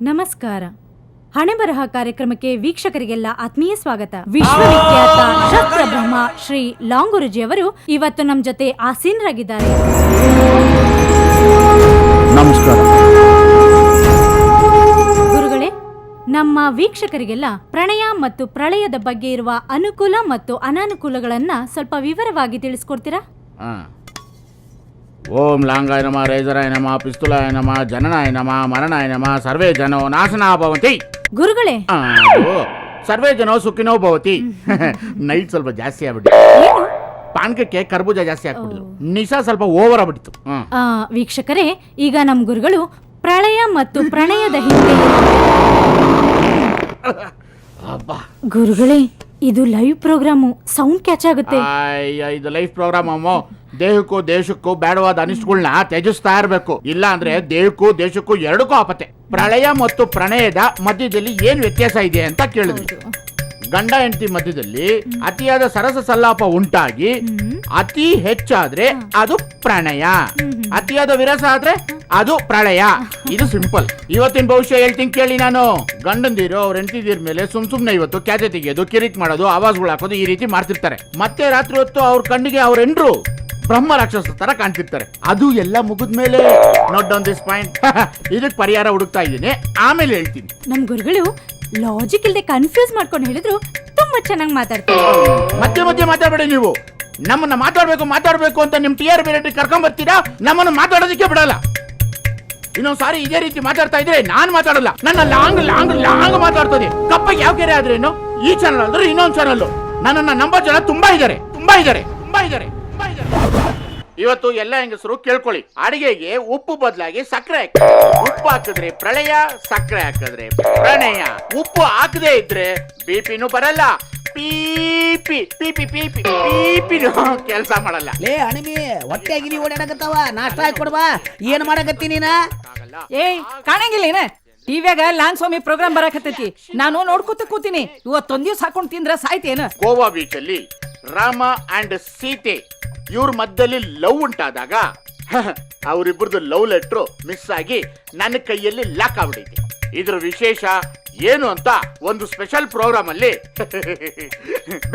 ನಮಸ್ಕಾರ. ಹಣೆಬರಹ ಕಾರ್ಯಕ್ರಮಕ್ಕೆ ವೀಕ್ಷಕರಿಗೆಲ್ಲ ಆತ್ಮೀಯ ಸ್ವಾಗತ. ವಿಶ್ವವಿಖ್ಯಾತ ಶಸ್ತ್ರ ಬ್ರಹ್ಮ ಶ್ರೀ ಲಾಂಗುರುಜಿಯವರು ಇವತ್ತು ನಮ್ಮ ಜೊತೆ ಆಸೀನರಾಗಿದ್ದಾರೆ. ನಮಸ್ಕಾರ ಗುರುಗಳೇ, ನಮ್ಮ ವೀಕ್ಷಕರಿಗೆಲ್ಲ ಪ್ರಣಯ ಮತ್ತು ಪ್ರಳಯದ ಬಗ್ಗೆ ಇರುವ ಅನುಕೂಲ ಮತ್ತು ಅನಾನುಕೂಲಗಳನ್ನ ಸ್ವಲ್ಪ ವಿವರವಾಗಿ ತಿಳಿಸ್ಕೊಡ್ತೀರಾ? ಓಂ ಲಾಂಗಾಯ ನಮ, ರೇಜರಾಯ ನಮ, ಪಿಸ್ತುಲಾಯ ನಮ, ಜನನಾಯ ನಮ, ಮರಣಾಯ ನಮ, ಸರ್ವೇ ಜನೋ ನಾಶನಾ ಭವಂತಿ. ಗುರುಗಳೇ, ಸರ್ವೇ ಜನೋ ಸುಖಿನೋ ಭವತಿ. ನೈಟ್ ಸ್ವಲ್ಪ ಜಾಸ್ತಿ ಆಗ್ಬಿಟ್ಟು ಪಾನಕಕ್ಕೆ ಕರ್ಬೂಜ ಜಾಸ್ತಿ ಆಗ್ಬಿಟ್ಟಿದ್ರು, ನಿಶಾ ಸ್ವಲ್ಪ ಓವರ್ ಆಗ್ಬಿಟ್ಟಿತ್ತು. ವೀಕ್ಷಕರೇ, ಈಗ ನಮ್ಮ ಗುರುಗಳು ಪ್ರಳಯ ಮತ್ತು ಪ್ರಣಯದ ಹಿಂದೆ. ಗುರುಗಳೇ, ಇದು ಲೈವ್ ಪ್ರೋಗ್ರಾಮು, ಸೌಂಡ್ ಕ್ಯಾಚ್ ಆಗುತ್ತೆ. ಇದು ಲೈವ್ ಪ್ರೋಗ್ರಾಮ್ ಅಮ್ಮ. ದೇಹಕ್ಕೂ ದೇಶಕ್ಕೂ ಬೇಡವಾದ ಅನಿಷ್ಟಗಳನ್ನ ತ್ಯಜಿಸ್ತಾ ಇರಬೇಕು, ಇಲ್ಲ ಅಂದ್ರೆ ದೇಹಕ್ಕೂ ದೇಶಕ್ಕೂ ಎರಡಕ್ಕೂ ಆಪತ್ತೆ. ಪ್ರಳಯ ಮತ್ತು ಪ್ರಣಯದ ಮಧ್ಯದಲ್ಲಿ ಏನ್ ವ್ಯತ್ಯಾಸ ಇದೆ ಅಂತ ಕೇಳಿದ್ವಿ. ಗಂಡ ಹೆಂಡತಿ ಮಧ್ಯದಲ್ಲಿ ಅತಿಯಾದ ಸರಸ ಸಲ್ಲಾಪ ಉಂಟಾಗಿ ಅತಿ ಹೆಚ್ಚಾದ್ರೆ ಅದು ಪ್ರಣಯ, ಅತಿಯಾದ ವಿರಸ ಆದ್ರೆ ಅದು ಪ್ರಳಯ. ಇದು ಸಿಂಪಲ್. ಇವತ್ತಿನ ಭವಿಷ್ಯ ಹೇಳ್ತೀನಿ ಕೇಳಿ ನಾನು. ಗಂಡಂದಿರು ಅವ್ರ ಹೆಂಡತಿದಿರ ಮೇಲೆ ಸುಮ್ನೆ ಇವತ್ತು ಕ್ಯಾತೆ ತೆಗೆಯೋದು, ಕಿರಿಕ್ ಮಾಡೋದು, ಆವಾಜ್ಗಳು ಹಾಕೋದು, ಈ ರೀತಿ ಮಾಡ್ತಿರ್ತಾರೆ. ಮತ್ತೆ ರಾತ್ರಿ ಹೊತ್ತು ಅವ್ರ ಕಣ್ಣಿಗೆ ಅವ್ರ ಹೆಂಡ್ರು ಬ್ರಹ್ಮ ರಾಕ್ಷಸ ತರ ಕಾಣ್ತಿರ್ತಾರೆ. ಅದು ಎಲ್ಲ ಮುಗಿದ್ಮೇಲೆ ನೋಟ್ ಡೌನ್ ದಿಸ್ ಪಾಯಿಂಟ್. ಇದಕ್ಕೆ ಪರಿಹಾರ ಹುಡುಕ್ತಾ ಇದ್ದೀನಿ, ಆಮೇಲೆ ಹೇಳ್ತೀನಿ. ನಮ್ ಗುರುಗಳು ಲಾಜಿಕ್ ಇಲ್ಲದೆ ಕನ್ಫ್ಯೂಸ್ ಮಾಡ್ಕೊಂಡು ಹೇಳಿದ್ರು ತುಂಬಾ ಚೆನ್ನಾಗಿ ಮಾತಾಡ್ತಾರೆ. ಮಧ್ಯೆ ಮಾತಾಡಬೇಡಿ ನೀವು. ನಮ್ಮನ್ನ ಮಾತಾಡ್ಬೇಕು ಅಂತ ನಿಮ್ ಟಿ ಆರ್ ಬಿ ಕರ್ಕೊಂಡ್ ಬರ್ತೀರಾ, ನಮ್ಮನ್ನ ಮಾತಾಡೋದಕ್ಕೆ ಬಿಡಲ್ಲ. ಇನ್ನೊಂದ್ ಸಾರಿ ಇದೇ ರೀತಿ ಮಾತಾಡ್ತಾ ಇದ್ರೆ ನಾನ್ ಮಾತಾಡಲ್ಲ. ನನ್ನ ಲಾಂಗ್ ಲಾಂಗ್ ಲಾಂಗ್ ಮಾತಾಡ್ತದೆ. ಕಪ್ಪಗೆ ಯಾವ ಕೆರೆ ಆದ್ರೇನು, ಈ ಚಾನಲ್ ಅಂದ್ರೆ ಇನ್ನೊಂದ್ ಚಾನಲ್. ನನ್ನನ್ನ ನಂಬೋ ಜನ ತುಂಬಾ ಇದಾರೆ. ಇವತ್ತು ಎಲ್ಲ ಹೆಂಗಸರು ಕೇಳ್ಕೊಳ್ಳಿ, ಅಡಿಗೆಗೆ ಉಪ್ಪು ಬದಲಾಗಿ ಸಕ್ಕರೆ ಹಾಕಿ. ಉಪ್ಪು ಹಾಕಿದ್ರೆ ಪ್ರಳಯ, ಸಕ್ಕರೆ ಹಾಕಿದ್ರೆ ಪ್ರಣಯ. ಉಪ್ಪು ಹಾಕದೇ ಇದ್ರೆ ಬಿಪಿನೂ ಬರಲ್ಲ, ಪೀಪಿ ಪೀಪಿ ಪೀಪಿ ಪೀಪಿನೂ ಕೆಲಸ ಮಾಡಲ್ಲ. ಲೇ ಅಣಿಮಿ, ಹೊಟ್ಟೆಗಿರಿ ಓಡಾಡಕತ್ತಾವ, ನಾಷ್ಟ ಹಾಕಿ ಕೊಡ್ಬಾ. ಏನ್ ಮಾಡಕತ್ತಿ ನೀನ? ಏಯ್, ಕಾಣಂಗಿಲ್ಲ ಏನ? ಟಿವ್ಯಾಗ ಲಾನ್ ಸ್ವಾಮಿ ಪ್ರೋಗ್ರಾಮ್ ಬರಾಕತ್ತೈತಿ, ನಾನು ನೋಡ್ಕೊತ ಕೂತೀನಿ. ಇವತ್ತೊಂದ್ ದಿವ್ಸ ಹಾಕೊಂಡ್ ತಿಂದ್ರ ಸಾಯ್ತೇನ? ಗೋವಾ ಬೀಚ್ ಅಲ್ಲಿ ರಾಮ ಅಂಡ್ ಸೀತೆ ಇವ್ರ ಮಧ್ಯದಲ್ಲಿ ಲವ್ ಉಂಟಾದಾಗ ಅವರಿಬ್ಬರದು ಲವ್ ಲೆಟ್ರು ಮಿಸ್ ಆಗಿ ನನ್ನ ಕೈಯಲ್ಲಿ ಲಾಕ್ ಆಗ್ಬಿಟ್ಟೈತಿ. ಇದ್ರ ವಿಶೇಷ ಏನು ಅಂತ ಒಂದು ಸ್ಪೆಷಲ್ ಪ್ರೋಗ್ರಾಮ್ ಅಲ್ಲಿ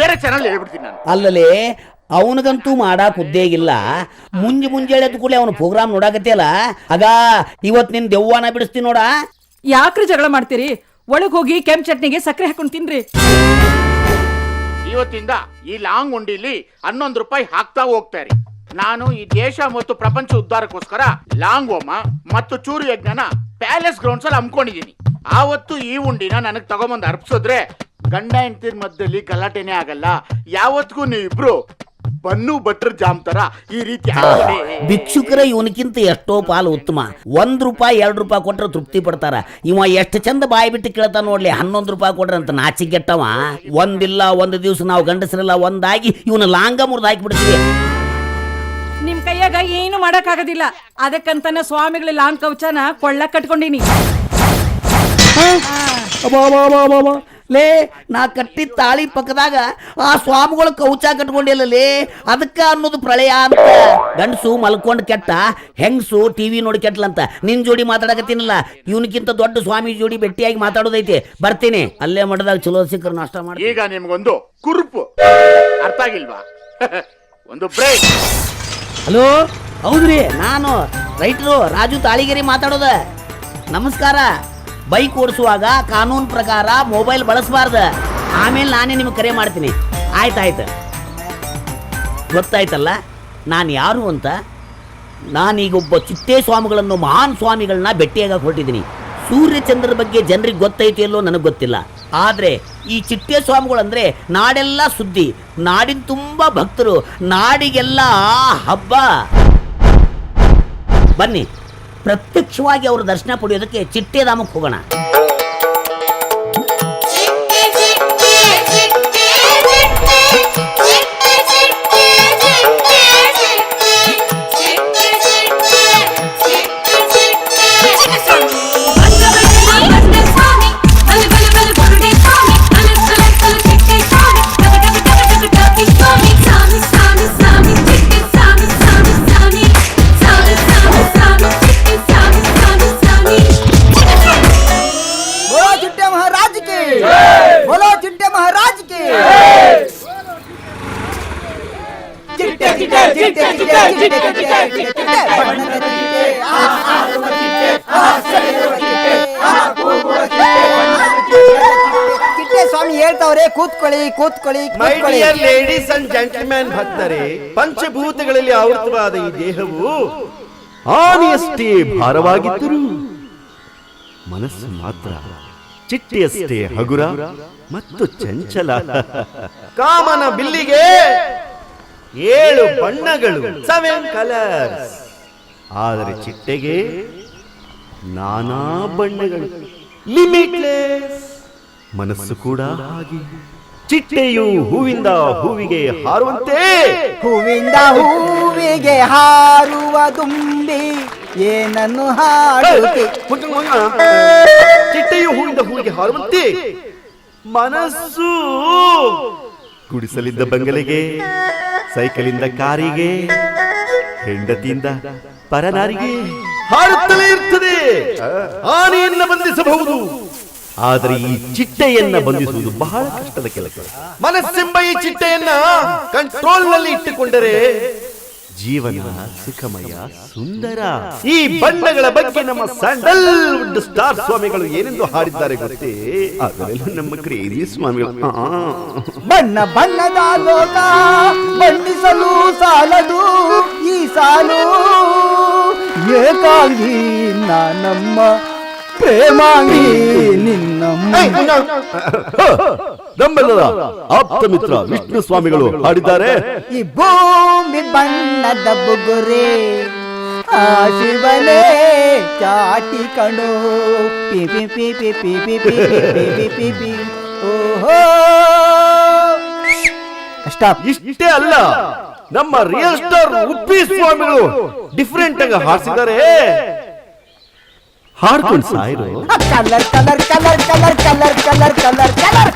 ಬೇರೆ ಚಾನಲ್ ಹೇಳ್ಬಿಡ್ತೀನಿ ನಾನು. ಅಲ್ಲಲೇ, ಅವನಿಗಂತೂ ಮಾಡಾಕ್ ಉದ್ದೇಗಿಲ್ಲ. ಮುಂಜಾನೆ ಎದ್ದು ಕೂಡಲೇ ಅವನ ಪ್ರೋಗ್ರಾಮ್ ನೋಡಾಕತ್ತಿಯಲ್ಲ, ಆಗ ಇವತ್ ನಿನ್ ದೆವ್ವನ ಬಿಡಿಸ್ತೀನಿ ನೋಡ. ಯಾಕ್ರಿ ಜಗಳ ಮಾಡ್ತೀರಿ? ಒಳಗ್ ಹೋಗಿ ಕೆಂಪ್ ಚಟ್ನಿಗೆ ಸಕ್ಕರೆ ಹಾಕೊಂಡ್ ತಿನ್ರಿ. ಇವತ್ತಿಂದ ಈ ಲಾಂಗ್ ಉಂಡಿಲಿ 11 ರೂಪಾಯಿ ಹಾಕ್ತಾ ಹೋಗ್ತಾರೆ. ನಾನು ಈ ದೇಶ ಮತ್ತು ಪ್ರಪಂಚ ಉದ್ಧಾರಕ್ಕೋಸ್ಕರ ಲಾಂಗ್ ಹೋಮ ಮತ್ತು ಚೂರು ಯಜ್ಞನ ಪ್ಯಾಲೇಸ್ ಗ್ರೌಂಡ್ಸ್ ಅಲ್ಲಿ ಹಮ್ಮಿಕೊಂಡಿದ್ದೀನಿ. ಆವತ್ತು ಈ ಉಂಡಿನ ನನಗ್ ತಗೊಂಬಂದ್ ಅರ್ಪಿಸಿದ್ರೆ ಗಂಡ ಹೆಂಡತಿರ ಮಧ್ಯದಲ್ಲಿ ಗಲಾಟೆನೇ ಆಗಲ್ಲ. ಯಾವತ್ತಿಗೂ ನೀವಿಬ್ರು ಬನ್ನು ಬಟ್ರ್ ಜಾಮ್ ತರ ಈ ರೀತಿ ಭಿಕ್ಷುಕರ ಇವನಕ್ಕಿಂತ ಎಷ್ಟೋ ಪಾಲು ಉತ್ತಮ. 1 ರೂಪಾಯಿ 2 ರೂಪಾಯಿ ಕೊಟ್ರೆ ತೃಪ್ತಿ ಪಡ್ತಾರ. ಇವ ಎಷ್ಟು ಚಂದ ಬಾಯಿ ಬಿಟ್ಟು ಕೇಳ್ತಾ ನೋಡ್ಲಿ, 11 ರೂಪಾಯಿ ಕೊಟ್ರ ಅಂತ ನಾಚಿಗೆಟ್ಟವ. ಒಂದಿಲ್ಲ ಒಂದು ದಿವ್ಸ ನಾವು ಗಂಡಸರೆಲ್ಲ ಒಂದಾಗಿ ಇವನ ಲಾಂಗ ಮುರಿದು ಹಾಕಿ ಬಿಡ್ತೀವಿ. ನಿಮ್ ಕೈಯಾಗ ಏನು ಮಾಡಕ್ ಆಗೋದಿಲ್ಲ. ಅದಕ್ಕಂತಾನೆ ಸ್ವಾಮಿಗಳ ಲಾಂಗ್ ಕವಚನ ಕೊಳ್ಳ ಕಟ್ಕೊಂಡಿನಿ. ಲೇ, ನಾ ಕಟ್ಟಿದ ತಾಳಿ ಪಕ್ಕದಾಗ ಆ ಸ್ವಾಮಿಗಳು ಕೌಚ ಕಟ್ಕೊಂಡಿಲ್ಲಲೇ, ಅದಕ್ಕ ಅನ್ನೋದು ಪ್ರಳಯ ಅಂತ. ಗಂಡಸು ಮಲ್ಕೊಂಡ್ ಕೆಟ್ಟ, ಹೆಂಗಸು ಟಿವಿ ನೋಡಿ ಕೆಟ್ಲಂತ. ನಿನ್ ಜೋಡಿ ಮಾತಾಡಕತ್ತೀನಲ್ಲ, ಇವನಕ್ಕಿಂತ ದೊಡ್ಡ ಸ್ವಾಮಿ ಜೋಡಿ ಭೇಟಿಯಾಗಿ ಮಾತಾಡೋದೈತಿ. ಬರ್ತೀನಿ, ಅಲ್ಲೇ ಮಠದಾಗ ಚಲೋ ಸಿಕ್ಕರು ನಾಷ್ಟ ಮಾಡಿ. ಈಗ ನಿಮ್ಗೊಂದು ಕುರುಪು ಅರ್ಥ ಆಗಿಲ್ವಾ? ಒಂದು ಬ್ರೇಕ್. ಹಲೋ, ಹೌದ್ರಿ, ನಾನು ರೈತರು ರಾಜು ತಾಳಿಗೆರೆ ಮಾತಾಡೋದ. ನಮಸ್ಕಾರ. ಬೈಕ್ ಓಡಿಸುವಾಗ ಕಾನೂನು ಪ್ರಕಾರ ಮೊಬೈಲ್ ಬಳಸಬಾರ್ದು. ಆಮೇಲೆ ನಾನೇ ನಿಮಗೆ ಕರೆ ಮಾಡ್ತೀನಿ. ಆಯ್ತಾಯ್ತು, ಗೊತ್ತಾಯ್ತಲ್ಲ ನಾನು ಯಾರು ಅಂತ. ನಾನೀಗೊಬ್ಬ ಚಿಟ್ಟೆ ಸ್ವಾಮಿಗಳನ್ನು, ಮಹಾನ್ ಸ್ವಾಮಿಗಳನ್ನ ಭೇಟಿಯಾಗ ಹೊರಟಿದ್ದೀನಿ. ಸೂರ್ಯಚಂದ್ರರ ಬಗ್ಗೆ ಜನರಿಗೆ ಗೊತ್ತೈತಿ ಎಲ್ಲೋ ನನಗೆ ಗೊತ್ತಿಲ್ಲ. ಆದರೆ ಈ ಚಿಟ್ಟೆ ಸ್ವಾಮಿಗಳಂದ್ರೆ ನಾಡೆಲ್ಲ ಸುದ್ದಿ, ನಾಡಿನ ತುಂಬ ಭಕ್ತರು, ನಾಡಿಗೆಲ್ಲ ಹಬ್ಬ. ಬನ್ನಿ, ಪ್ರತ್ಯಕ್ಷವಾಗಿ ಅವರ ದರ್ಶನ ಪಡೆಯೋದಕ್ಕೆ ಚಿಟ್ಟೆಧಾಮಕ್ಕೆ ಹೋಗೋಣ. ಚಿಟ್ಟೆ ಸ್ವಾಮಿ ಹೇಳ್ತಾವ್ರೆ ಕೂತ್ಕೊಳ್ಳಿ ಕೂತ್ಕೊಳ್ಳಿ ಮೈ ಕೂತ್ಕೊಳ್ಳಿ. ಡಿಯರ್ ಲೇಡೀಸ್ ಅಂಡ್ ಜೆಂಟಲ್ಮ್ಯಾನ್ ಭಕ್ತರೇ, ಪಂಚಭೂತಗಳಲ್ಲಿ ಆವೃತವಾದ ಈ ದೇಹವು ಆನೆಯಷ್ಟೇ ಭಾರವಾಗಿದ್ದರೂ ಮನಸ್ಸು ಮಾತ್ರ ಚಿಟ್ಟೆಯಷ್ಟೇ ಹಗುರ ಮತ್ತು ಚಂಚಲ. ಕಾಮನ ಬಿಲ್ಲಿಗೆ 7 ಬಣ್ಣಗಳು, 7 ಕಲರ್ಸ್. ಆದರೆ ಚಿಟ್ಟೆಗೆ ನಾನಾ ಬಣ್ಣಗಳು, ಲಿಮಿಟ್ಲೆಸ್. ಮನಸ್ಸು ಕೂಡ ಹಾಗೆ. ಚಿಟ್ಟೆಯು ಹೂವಿಂದ ಹೂವಿಗೆ ಹಾರುವಂತೆ, ಹೂವಿಂದ ಹೂವಿಗೆ ಹಾರುವ ದುಂಬಿ ಏನನ್ನು ಹಾಡುತ್ತೆ. ಚಿಟ್ಟೆಯು ಹೂವಿಂದ ಹೂವಿಗೆ ಹಾರುವಂತೆ ಮನಸ್ಸು ಗುಡಿಸಲಿದ್ದ ಬಂಗಲೆಗೆ, ಸೈಕಲಿಂದ ಕಾರಿಗೆ, ಹೆಂಡತಿಯಿಂದ ಪರನಾರಿಗೆ ಹಾರುತ್ತಲೇ ಇರ್ತದೆ. ಆನೆಯನ್ನ ಬಂಧಿಸಬಹುದು, ಆದರೆ ಈ ಚಿಟ್ಟೆಯನ್ನ ಬಂಧಿಸುವುದು ಬಹಳ ಕಷ್ಟದ ಕೆಲಸ. ಮನಸ್ಸೆಂಬ ಈ ಚಿಟ್ಟೆಯನ್ನ ಕಂಟ್ರೋಲ್ ನಲ್ಲಿ ಇಟ್ಟುಕೊಂಡರೆ ಜೀವನ ಸುಖಮಯ ಸುಂದರ. ಈ ಬಣ್ಣಗಳ ಬಗ್ಗೆ ನಮ್ಮ ಸ್ಯಾಂಡಲ್ವುಡ್ ಸ್ಟಾರ್ ಸ್ವಾಮಿಗಳು ಏನೆಂದು ಹಾಡಿದ್ದಾರೆ ಗೊತ್ತೇ? ಅದರಲ್ಲೂ ನಮ್ಮ ಕ್ರೇಜಿ ಸ್ವಾಮಿಗಳು ಬಣ್ಣ ಬಣ್ಣದ ಲೋಕ ಬಣ್ಣಿಸಲು ಸಾಲದು ಈ ಸಾಲು, ಏಕಾಂಗಿ ನಾನಮ್ಮ ಪ್ರೇಮಾಂಗಿ ನಿನ್ನಮ್ಮ. ನಮ್ಮೆಲ್ಲರ ಆಪ್ತ ಮಿತ್ರ ವಿಷ್ಣು ಸ್ವಾಮಿಗಳು ಹಾಡಿದ್ದಾರೆ. ಈ ಭೂಮಿ ಬಣ್ಣದ ಬುಗುರೆ ಆ ಶಿವನೇ ಚಾಟಿ ಕಣೋ ಪಿ ಪಿ ಪಿ ಪಿ ಪಿ ಪಿ ಪಿ ಪಿ ಪಿ ಪಿ ಪಿ. ಓಹೋ ಸ್ಟಾಪ್. ಇಷ್ಟೇ ಅಲ್ಲ, ನಮ್ಮ ರಿಯಲ್ ಸ್ಟಾರ್ ಉಪ್ಪಿ ಸ್ವಾಮಿಗಳು ಡಿಫರೆಂಟ್ ಆಗಿ ಹಾಡಿಸಿದ್ದಾರೆ. ಹಾಡ್ಕೊಂಡು ಸಾಯಿರು. Colour colour colour colour colour colour colour colour.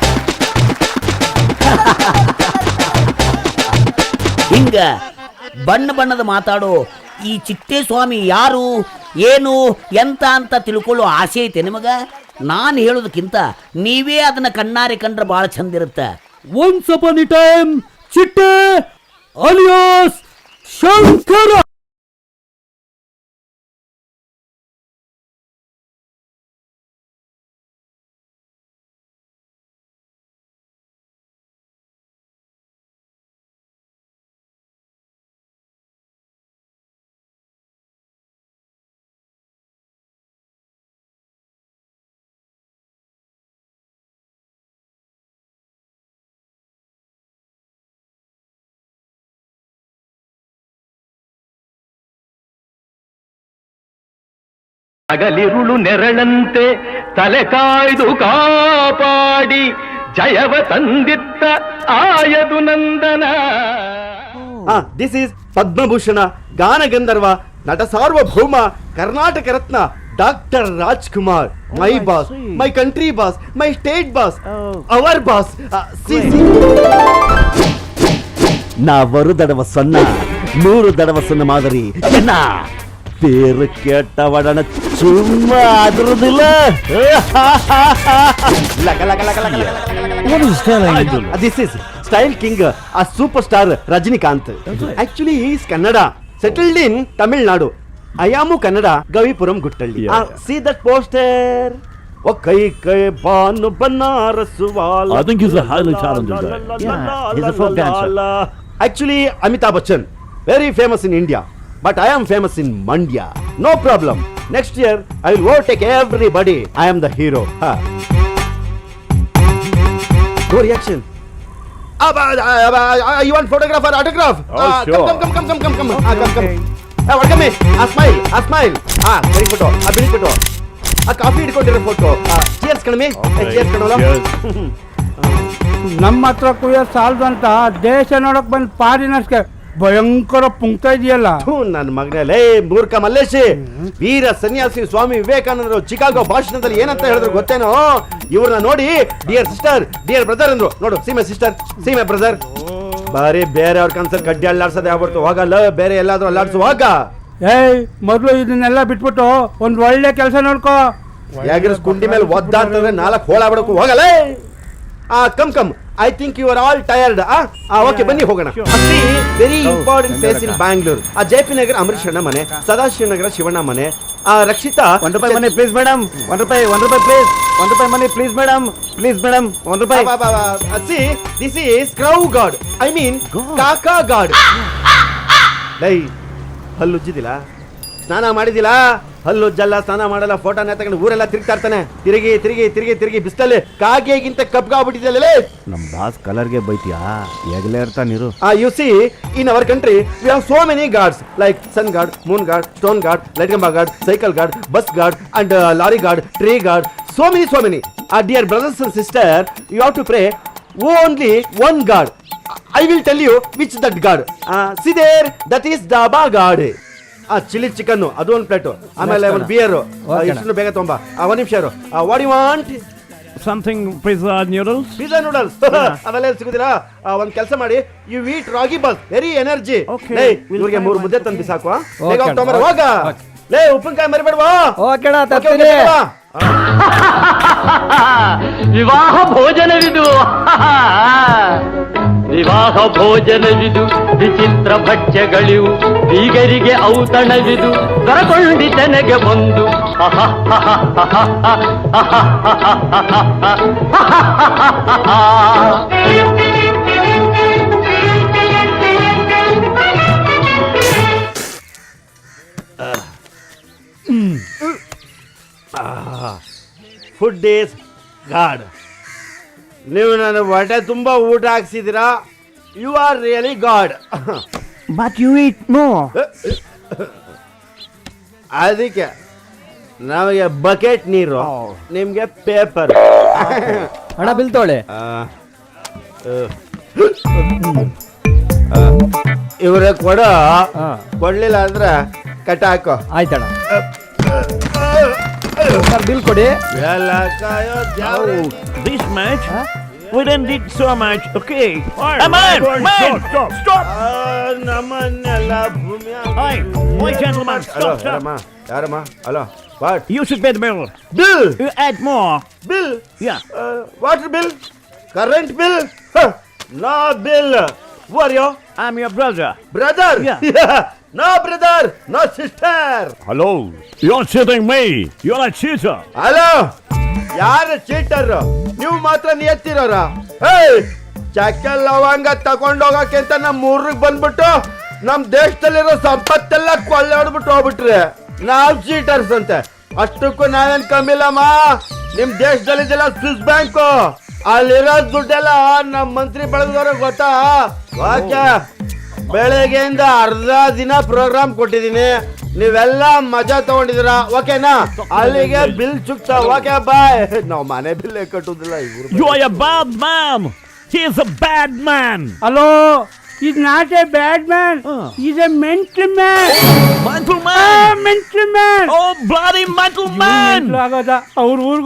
ಹಿಂಗ ಬಣ್ಣ ಬಣ್ಣದ ಮಾತಾಡೋ ಈ ಚಿಟ್ಟೆ ಸ್ವಾಮಿ ಯಾರು, ಏನು, ಎಂತ ಅಂತ ತಿಳ್ಕೊಳ್ಳೋ ಆಸೆ ಐತೆ ನಿಮಗ? ನಾನು ಹೇಳೋದಕ್ಕಿಂತ ನೀವೇ ಅದನ್ನ ಕಣ್ಣಾರೆ ಕಂಡ್ರೆ ಬಹಳ ಚಂದ ಇರುತ್ತೆ. Once upon a time, ಚಿಟ್ಟೆ alias ಶಂಕರ. ಹಗಲಿರುಳು ನೆರಳಂತೆ ತಲೆ ಕಾಯ್ದು ಕಾಪಾಡಿ ಜಯವ ತಂದಿತ್ತ ಆಯದು ನಂದನ. ದಿಸ್ ಇಸ್ ಪದ್ಮಭೂಷಣ, ಗಾನಗಂಧರ್ವ, ನಟ ಸಾರ್ವಭೌಮ, Karnataka Ratna doctor Rajkumar. My boss, my country boss, my state boss, our boss. நான் ஒரு தடவை சொன்னா 100 தடவை சொன்ன மாதிரி என்ன பேரு கேட்டவடன சும்மா அதிரதில்ல. This is style king, a superstar Rajinikanth. Actually he is Kannada, settled in Tamil Nadu. I am Kannada, Gavipuram Guttalli. See that poster? Okay, Banu Banarasu wala. I think he's a highly talented guy. Yeah, he's a folk dancer. Actually, Amitabh Bachchan, very famous in India, but I am famous in Mandya. No problem. Next year, I will overtake everybody. I am the hero. No reaction. You want photograph or autograph? sure. Come. What come? Smile. Very photo. Big photo. Coffee ಹಿಡ್ಕೊಂಡಿರೋ photo. Cheers ಕಣಮಿ. Cheers ಕಣೋಲ. ನಮ್ಮ ಹತ್ರ ಕುಯ್ಯೋ ಸಾಲದಂತ ದೇಶ ನೋಡಕ್ ಬಂದ್ ಫಾರಿನರ್ಸ್ಗೆ ಭಯಂಕರ ಪುಂಕ್ತ ಇದೆಯಲ್ಲ. ನನ್ನ ಮಗನೇ ಮೂರ್ಖ ಮಲ್ಲೇಶಿ, ವೀರ ಸನ್ಯಾಸಿ ಸ್ವಾಮಿ ವಿವೇಕಾನಂದರು ಚಿಕಾಗೋ ಭಾಷಣದಲ್ಲಿ ಏನಂತ ಹೇಳಿದ್ರು ಗೊತ್ತೇನೋ? ಇವ್ರನ್ನ ನೋಡಿ ಡಿಯರ್ ಸಿಸ್ಟರ್, ಡಿಯರ್ ಬ್ರದರ್ ಅಂದ್ರು. ನೋಡು, see my sister, see my brother. ಬಾರಿ ಬೇರೆ ಅವ್ರ ಕನ್ಸರ್ ಗಡ್ಡಿ ಅಲ್ಲಾಡ್ಸೋದೇ ಆಗ್ಬಿಡ್ತು. ಹೋಗಲ್ಲ, ಬೇರೆ ಎಲ್ಲಾದ್ರೂ ಅಲ್ಲಾಡ್ಸು ಹೋಗ. ಏಯ್, ಮೊದ್ಲು ಇದನ್ನೆಲ್ಲ ಬಿಟ್ಬಿಟ್ಟು ಒಂದ್ ಒಳ್ಳೆ ಕೆಲಸ ನೋಡ್ಕೋ. ಯಾಗಿರೋ ಕುಂಡಿ ಮೇಲೆ ಒದ್ದಾಡ್ತಂದ್ರೆ 4 ಹೋಳ ಬಿಡಕು. ಹೋಗಲ್ಲ. Come I think you are all tired. Okay ಬನ್ನಿ ಹೋಗೋಣ. Very important place in Bangalore. JP Nagar Ambareesh ಅಣ್ಣ ಮನೆ, ಸದಾಶಿವ ನಗರ ಶಿವಣ್ಣ ಮನೆ, Rakshita ₹1 money please madam, ₹1 please, ₹1 money please madam, please madam, ₹1. See this is crow god, I mean ಕಾಕಾ ಗಾಡ್. ಲೈ ಹಲ್ಲು ಉಜ್ಜಿದಿಲ್ಲ, ಸ್ನಾನ ಮಾಡಿದಿಲ್ಲ, ಹಲ್ಲು ಉಜ್ಜಲ್ಲ, ಸ್ನಾನ ಮಾಡಲ್ಲ, ಫೋಟೋನ ತಗೊಂಡು ಊರೆಲ್ಲ ತಿರುಗ್ತಾ ಇರ್ತಾನೆ. ತಿರುಗಿ ತಿರುಗಿ ತಿರುಗಿ ತಿರುಗಿ ಬಿಸ್ತಲ್ಲಿ ಕಾಗೆಗಿಂತ ಕಬ್ಗಾಗ್ಬಿಟ್ಟಿದ್ದಲ್ಲ. ನಮ್ boss ಕಲರ್ಗೆ ಬೈತಿಯಾ? ಎಗಲೇ ಇರ್ತಾನಿರು. You see, in our country, we have so many gods like sun god, moon god, stone god, light gamba god, cycle god, bus god, and lorry god, tree god. So many. Dear brothers and sisters, you have to pray only one god. I will tell you which that god. See there, that is Daba god. Chilli chicken ಅದು ಒಂದು plate, ಆಮೇಲೆ ಒಂದು beer, ಇಷ್ಟು ಬೇಗ ತೊಂಬ. 1 ನಿಮಿಷ ಇರು. What you want? Something pizza noodles? Pizza noodles ಅವೆಲ್ಲ ಸಿಗುದಿಲ್ಲ. ಒಂದ್ ಕೆಲಸ ಮಾಡಿ, you eat ragi ball, very energy. ಇವ್ರಿಗೆ 3 ಮುದ್ದೆ ತಂದು ಬಿಸಾಕು. ಬೇಗ ಹೋಗ್ತಂಬರ, ಹೋಗ. ಲೇ ಉಪ್ಪಿನಕಾಯಿ ಮರಿಬೇಡವಾ? ಓಕೆನಾ, ತರ್ತೀನಿ. ವಿವಾಹ ಭೋಜನವಿದು, ವಿವಾಹ ಭೋಜನವಿದು, ವಿಚಿತ್ರ ಭಕ್ಷ್ಯಗಳಿವು, ಬೀಗರಿಗೆ ಔತಣವಿದು, ದೊರಕೊಂಡಿತನೆಗೆ ಬಂದು. Food is god. ನೀವು ನನ್ನ ಹೊಟ್ಟೆ ತುಂಬ ಊಟ ಹಾಕ್ಸಿದ್ದೀರಾ. You are really god. But you eat more. ಅದಕ್ಕೆ ನಮಗೆ ಬಕೆಟ್ ನೀರು, ನಿಮ್ಗೆ ಪೇಪರ್. ಹಣ ಬಿಲ್ ತೊಳೆ. ಇವ್ರೆ ಕೊಡ್ಲಿಲ್ಲ ಅಂದ್ರೆ ಕಟ್ಟ ಹಾಕೋ. ಆಯ್ತಣ್ಣ, ಬಿಲ್ ಕೊಡಿ. This much? We didn't eat so much. Okay. Stop. ನಮ್ಮನ್ನೆಲ್ಲ ಭೂಮಿಯ. Why, gentlemen, stop. ಯಾರಮ್ಮ? Hello, what? You should pay the bill. Bill. You add more. Bill? Yeah. Water bill? Current bill? No bill. Who are you? I'm your brother. Brother? Yeah. No brother, no sister. Hello. You're cheating me. You're a cheater. Hello, ಯಾರು cheater? ನೀವು ಮಾತ್ರ ನಿಯತ್ತಿರೋರ? ಚಕ್ಕೆ ಲವಂಗ ತಗೊಂಡೋಗಕ್ಕೆ ಅಂತ ನಮ್ಮ ಊರಿಗೆ ಬಂದ್ಬಿಟ್ಟು ನಮ್ ದೇಶದಲ್ಲಿರೋ ಸಂಪತ್ತೆಲ್ಲ ಕೊಳ್ಳೆ ಹೊಡ್ಬಿಟ್ಟು ಹೋಗ್ಬಿಟ್ರೆ ನಾವ್ ಚೀಟರ್ಸ್ ಅಂತೆ. ಅಷ್ಟಕ್ಕೂ ನಾವೇನ್ ಕಮ್ಮಿಲ್ಲಮ್ಮ. ನಿಮ್ ದೇಶದಲ್ಲಿದೆಲ್ಲ ಸ್ವಿಸ್ ಬ್ಯಾಂಕು, ಅಲ್ಲಿರೋ ದುಡ್ಡೆಲ್ಲ ನಮ್ ಮಂತ್ರಿ ಬಳಗದವ್ರಿಗೆ ಗೊತ್ತಾ? ಓಕೆ, ಬೆಳಗ್ಗೆಯಿಂದ ಅರ್ಧ ದಿನ ಪ್ರೋಗ್ರಾಮ್ ಕೊಟ್ಟಿದ್ದೀನಿ, ನೀವೆಲ್ಲ ಮಜಾ ತಗೊಂಡಿದ್ದೀರಾ. ಓಕೆನಾ? ಅಲ್ಲಿಗೆ ಬಿಲ್ ಚುಕ್ತಾ. Okay bye. ನಾವು ಮನೆ ಬಿಲ್ ಕಟ್ಟುದಿಲ್ಲ. You are a bad man. He is a bad man. Hello, is not a bad man, is A mental man. Mental man. Mental man. Oh, bloody mental man. ಆಗೋದ ಅವ್ರ ಊರ್ಗ